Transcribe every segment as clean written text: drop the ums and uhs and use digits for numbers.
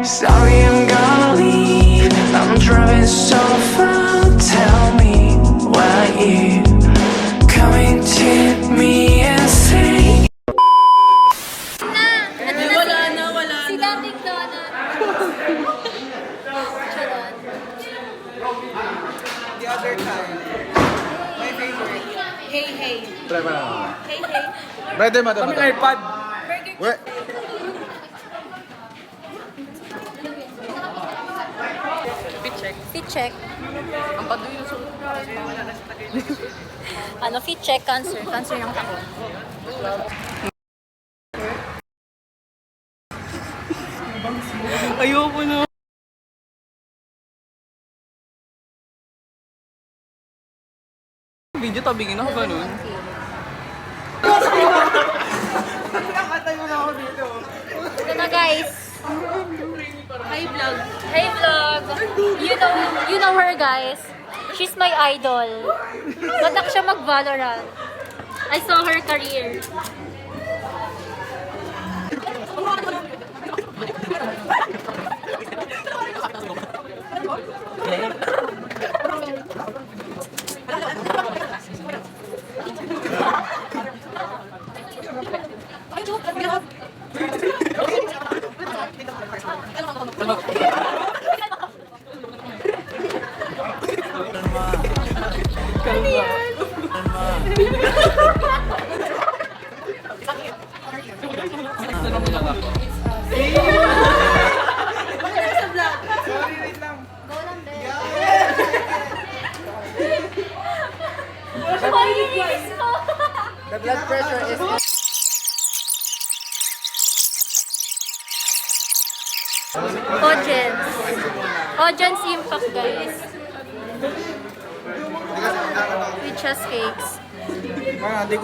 Sorry, I'm gonna leave. I'm driving so far. Tell me why you coming to me and say. Si Dating Donut. Charot. The other time, my favorite. Hey, hey. Try mo lang. Hey, hey. Brother, madam. Kami iPad. Wait. Fit check. Ano, fit check, cancer. Cancer ng takot. Ayoko na. Video tabingin ako ganun. Nakatay mo na ako dito. Ito na, guys. Hi, vlog. Hi, vlog. You know her, guys. She's my idol. Batak siya mag-Valorant. I saw her career. The blood pressure is... Audience. Audience impact, guys. With chess cakes. Di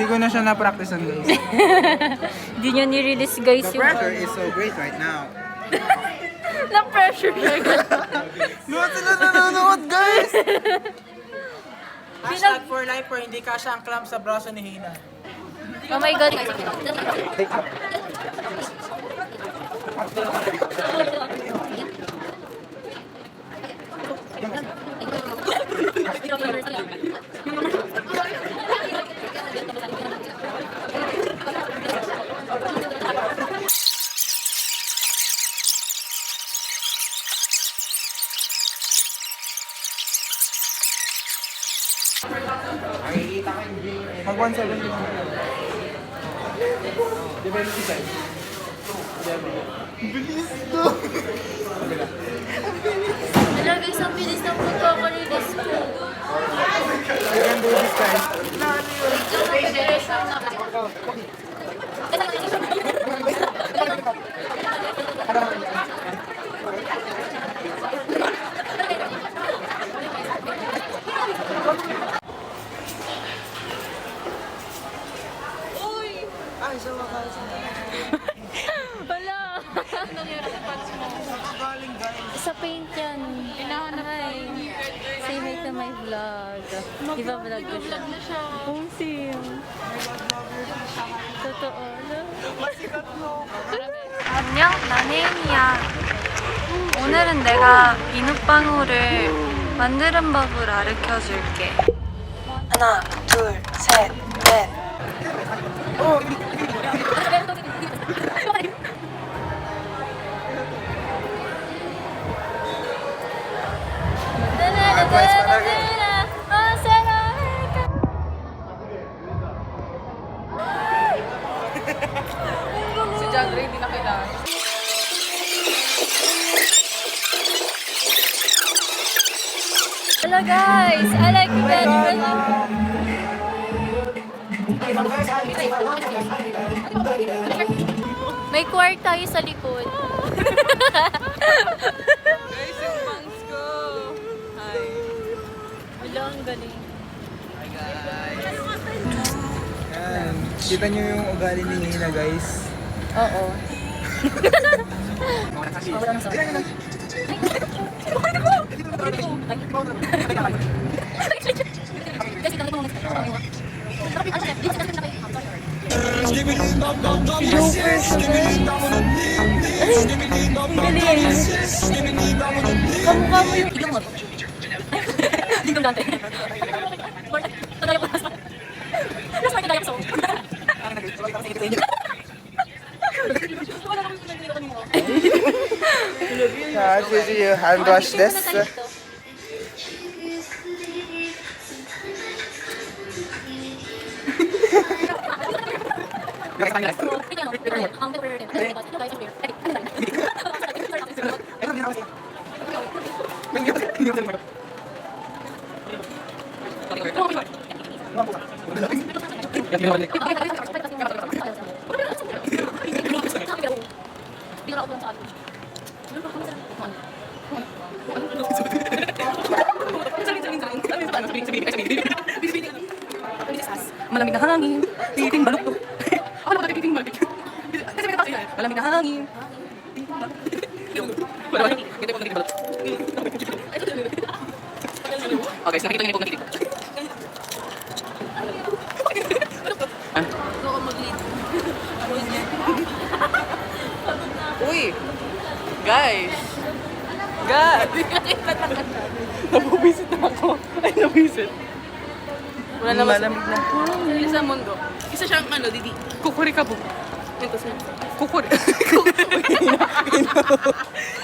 ko na siya na-practicean, guys. Di niya ni-release, guys, The yung... pressure is so great right now. Na-pressure siya. Luwat sila nanonood, guys! Pinag- for life or hindi kasha ang clamp sa braso ni Hina. Oh my God. Mag 170. Wala, guys, ang bilis ng pagkaka-release ko. You can do this, guys. Pressure na. Ay, sa wakas. Wala. Anong nangyari sa pants mo? Galing, guys. Sa paint yan. Ay. Say hi to my vlog. Iba-vlog ko siya. Oh, sim. Totoo. Masikat mo. 안녕, 나혜인이야. 오늘은 내가 비눗방울을 만드는 법을 가르쳐 줄게. 하나, 둘, 셋, 넷. Si John Ray, di na kailangan. Hello guys, I like red. May quark tayo sa likod. Guys, yung bangs ko. Hi. Wala, ang galing. Hi, guys. Yan. Kita niyo yung ugali ni Hina, guys. Oo. Kamukha mo yung ilang mo. Dingdong dante. Tagaya pa. Last part tagaya pa. Did you hand wash this? Malamig na hangin, titing balukto. Ako naman titing balukto. Kasi may kasi malamig na hangin. Okay, so nakita niyo po nakitig. Uy! Guys! God! Nabubisit na ako. Ay, nabubisit. Wala naman malamig na. Sa mundo. Isa siyang ano, didi. Kukuri ka po. Ito siya. Kukuri.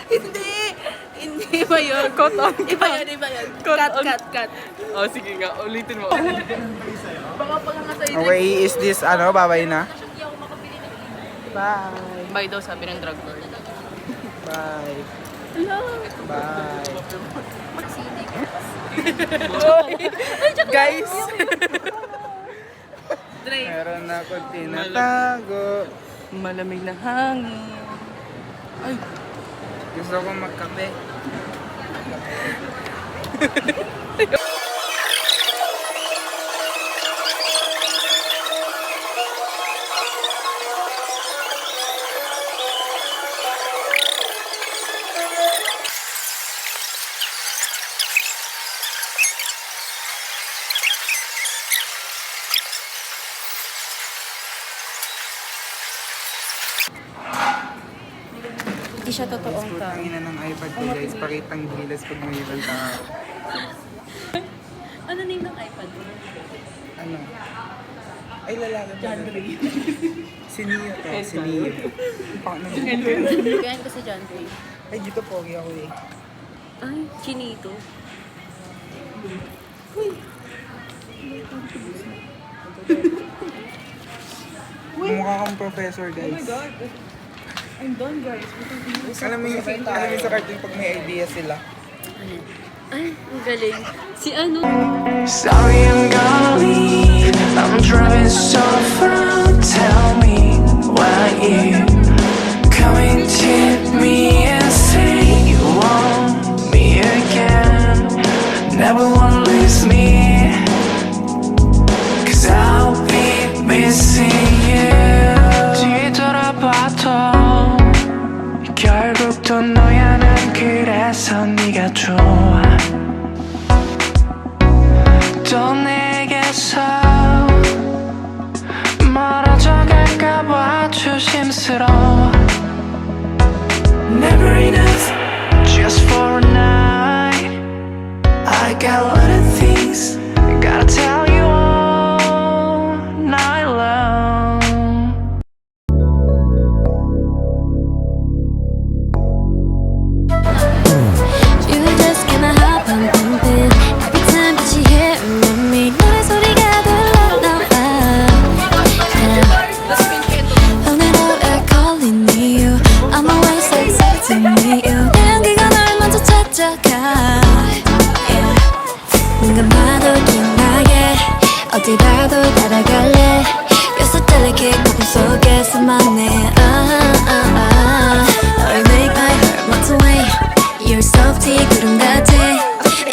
Hindi! Hindi ba yun? Cotton. Iba yun, iba yun. Cut. Oh, sige nga. Ulitin mo. Baka pala nga sa Okay, is this ano, babay na? Bye. Bye daw sabi ng drug lord. Bye. Bye. Guys! Meron ako tinatago. Malamig na hangin. Ay, Gusto ko magkape. Hindi siya totoong Putang ina ng iPad ko guys. Pakitang gilas pag may ka. Ano name ng iPad mo? Ano? Ay, lalaki pa. Si Neo to. Si Neo. Paano? Ganyan ko si John Gray. Ay, dito pogi ako eh. Ay, chinito. Mukha kang professor guys. Oh my God. I'm done guys. Alam mo yung sa cartoon pag may idea sila. Ay, ang galing. Si ano? Sorry, I'm gonna leave. I'm driving so far. Tell me why you coming to me and say you want me again. Never wanna lose me, 'cause I'll be missing you. 뒤돌아봐도 결국 또 너야 난 그래서 네가 좋아. 또 내게서 멀어져 갈까봐 조심스러워. Never enough, just for a night. I got a lot of things I gotta tell you all night long. You just can't help but bumping every time that you hear me. 너의 소리가 들려나와. 오늘도 I calling you. I'm always excited to meet you. 내 향기가 널 먼저 찾아가. 눈 감아도 기억나게 어디 봐도 따라갈래. You're so delicate 거품 속에서만 해. 너를 make my heart melt away. You're softy 구름 같아.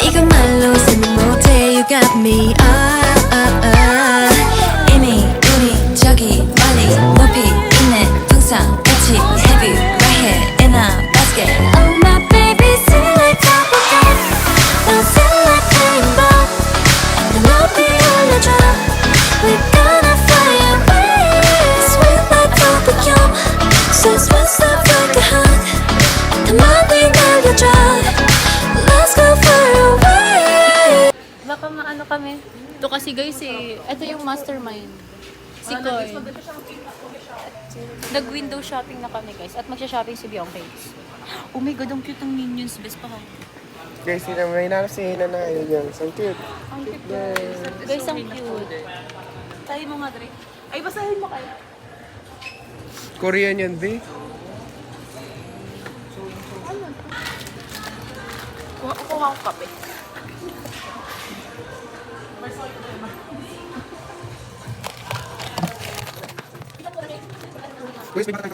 이건 말로 설명 못해. You got me. 이미 우리 저기 멀리 높이 있네. 풍선 같이 have you right here in a basket. Oh my baby, sing like bubblegum. 넌 sing like rainbow. 내 높이 올려줘. baka maano kami. Ito kasi guys ito yung mastermind. Si Koy. Nag-window shopping na kami guys. At magsha-shopping si Bianca. Oh my god, ang cute ng Minions. Best pa ako. Guys, may nakasahin na yun yun. So cute. Ang cute guys, ang cute. Tayo mo nga, Dre. Ay, basahin mo kayo. Korean yan, be. Kuha ko kape. Guys, may batang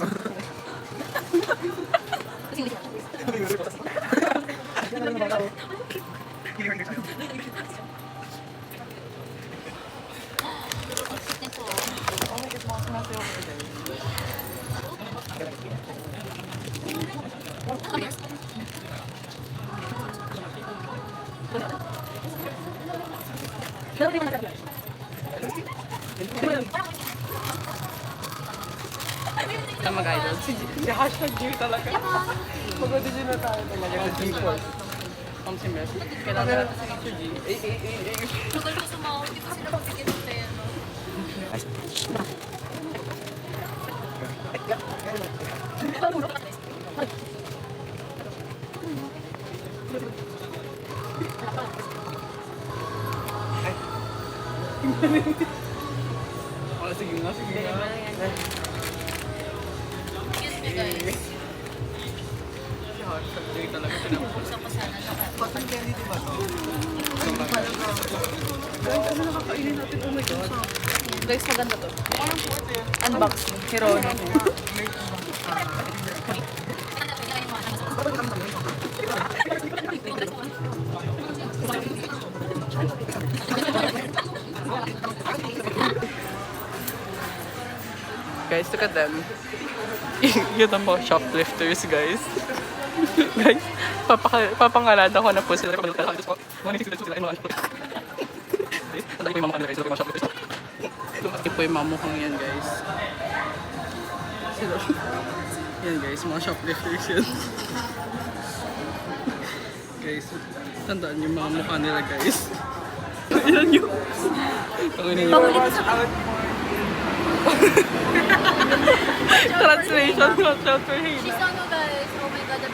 Mag-idol. Si hashtag G talaga. Mag-audition na tayo talaga. G-Force. Si Mes. Kailangan natin si Richard G. Tagal ko sumahod. Di pa sila magbigyan ng pera. Sige nga. Excuse me guys. Si hashtag G talaga. Gusto ko sana siya. Ano nakakainin natin? Oh my God. Guys, maganda to. Unboxing. Hirono. Guys, look at them. Yun ang mga shoplifters, guys. Guys, papangalad ako na po sila. Ito po yung mga mukhang yan, guys. Yan, guys, mga shoplifters yan. Guys, tandaan yung mga mukha nila, guys. Yan yung... Pahuli ko sa Translation, not translation. She's ano guys. Oh my god, the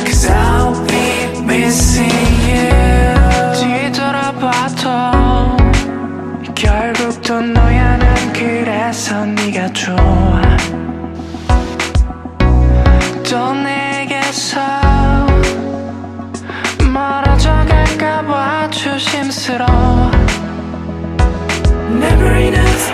Cause I'll be missing you 뒤돌아봐도 결국 또 너야 난 그래서 네가 좋아 또 내게서 멀어져 갈까봐 조심스러워 Never enough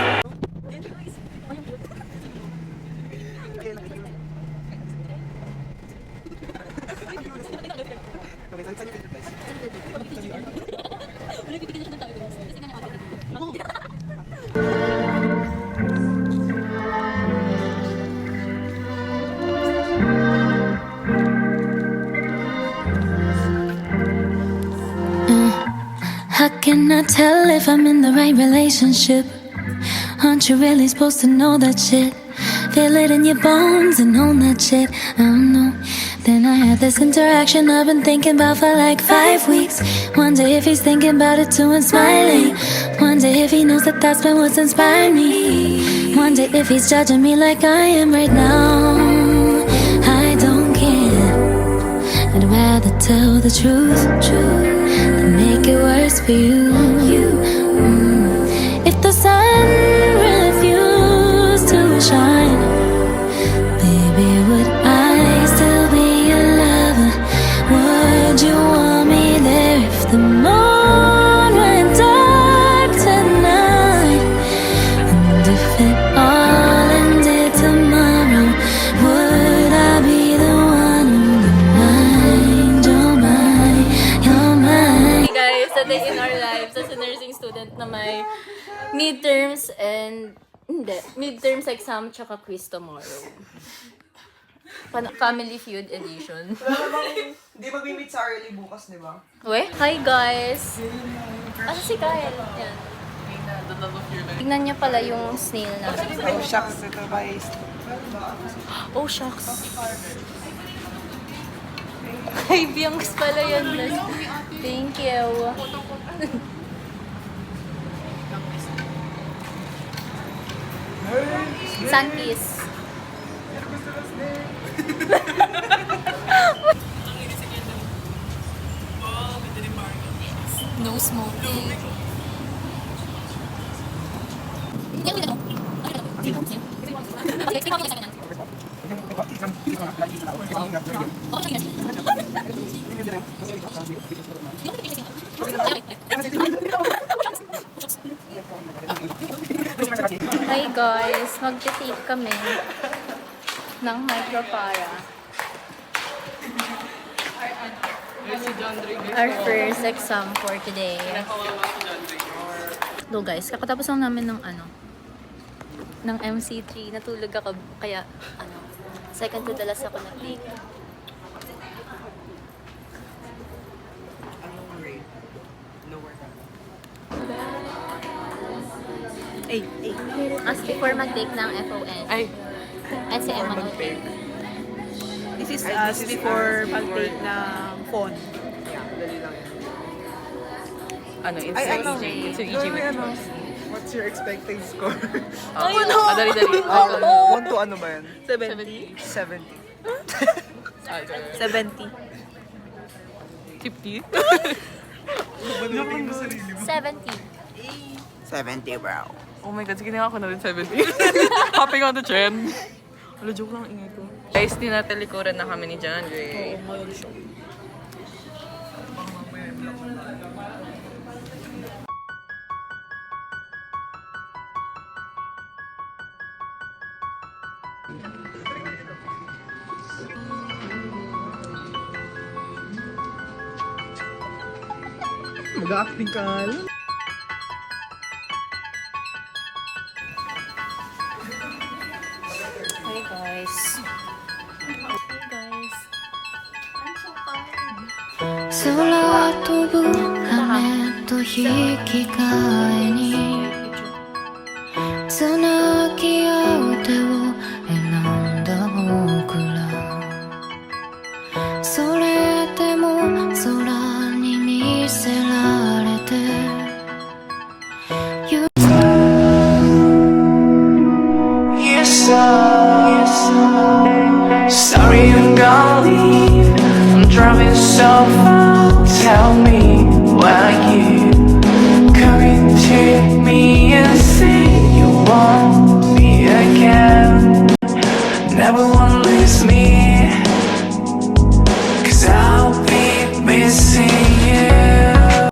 How can I tell if I'm in the right relationship? Aren't you really supposed to know that shit? Feel it in your bones and own that shit. I don't know. Then I had this interaction I've been thinking about for like 5 weeks. Wonder if he's thinking about it too and smiling. Wonder if he knows that that's been what's inspired me. Wonder if he's judging me like I am right now. I don't care. I'd rather tell the truth than make it worse for you. If the sun refused to shine, baby, would I still be your lover? Would you want me there if the moon went dark tonight? And if it all ended tomorrow, would I be the one on the mind? Oh my, day in our lives as a nursing student na may midterms and midterms exam tsaka quiz tomorrow. Family Feud edition. Hindi mag-meet sa early bukas, di ba? We? Hi guys! Asa si Kyle? Yan. Tignan niyo pala yung snail na. Oh, shucks. Ito ba is... Oh, shucks. Ay, Biyongs pala yan. Thank you. Sunkiss. No smoking. Hi guys, magte-take kami ng micropara. Our first exam for today. So guys, kakatapos lang namin ng MC3. Natulog ako, kaya second to the last ako nag-take. Anong grade? Lower ka. 8. As before mag-take ng FON. Ay, SCM mag-take. this is us before mag-take ng phone. Yeah, dali lang yan. Ano, it's Ay, so ano? easy. So Gawin easy. ano? What's your expected score? Dali. One to ano ba yan? 70. 70. 70. 50? 70. 70, bro. Oh my God, sige na ako na rin 70. Hopping on the trend. Wala, joke lang ingay ko. Guys, tinatalikuran na kami ni John Ray. Oh my God. Mag-acting ka lang. Hey guys. Hey guys. 空飛ぶ羽と引き換えにつなぎ合う手を選んだ僕らそれでも空に見せられて Sorry, I'm gonna leave. I'm driving so far. Tell me why